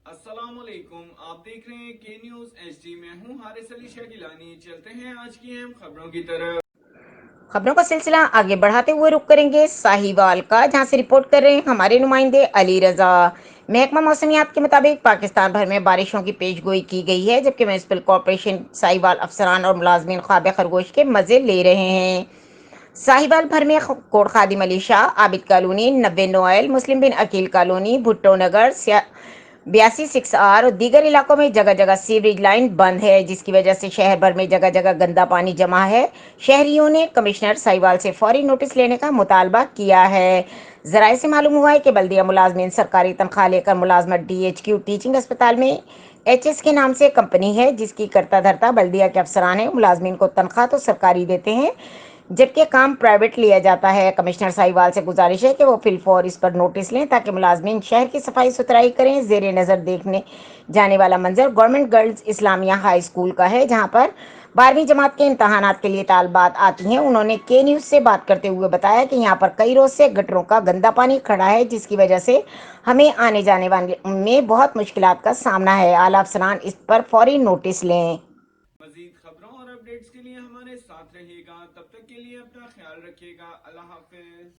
अस्सलाम वालेकुम, आप देख रहे हैं के न्यूज HD। मैं हूं हारिस अली शागिलानी। चलते हैं आज की अहम खबरों की तरफ। खबरों का सिलसिला आगे बढ़ाते हुए रुक करेंगे साहिवाल का, जहां से रिपोर्ट कर रहे हैं हमारे नुमाइंदे अली रजा। महकमा मौसमियात के मुताबिक पाकिस्तान भर में बारिशों की पेशगोई की गई है, जबकि म्यूनिसिपल कॉरपोरेशन साहिवाल अफसरान और मुलाजमीन ख्वाब खरगोश के मजे ले रहे हैं। साहिवाल भर में कोट खादिम अली शाह, आबिद कॉलोनी, नब्बे नोएल, मुस्लिम बिन अकील कॉलोनी, भुट्टो नगर, 82 6R और दीगर इलाकों में जगह जगह सीवरेज लाइन बंद है, जिसकी वजह से शहर भर में जगह जगह गंदा पानी जमा है। शहरियों ने कमिश्नर साहिवाल से फौरी नोटिस लेने का मुतालबा किया है। जराये से मालूम हुआ है कि बल्दिया मुलाजमीन सरकारी तनख्वाह लेकर मुलाजमत DHQ टीचिंग अस्पताल में HS के नाम से कंपनी है, जिसकी करता धरता बल्दिया के अफसरान है। मुलाजमीन को तनख्वाह तो सरकारी देते हैं, जबकि काम प्राइवेट लिया जाता है। कमिश्नर साहिवाल से गुजारिश है कि वो फिलफौर इस पर नोटिस लें, ताकि मुलाजमीन शहर की सफाई सुथराई करें। जेर नज़र देखने जाने वाला मंजर government girls Islamia high school का है, जहां पर 12वीं जमात के इम्तहानात के लिए तालबात आती हैं। उन्होंने के न्यूज़ से बात करते हुए बताया कि यहाँ पर कई रोज से गटरों का गंदा पानी खड़ा है, जिसकी वजह से हमें आने जाने वाले में बहुत मुश्किलात का सामना है। आला अफसरान इस पर फौरी नोटिस लें। मजीद खबरों और अपडेट्स के लिए हमारे साथ रहिएगा। तब तक के लिए अपना ख्याल रखिएगा। अल्लाह हाफिज।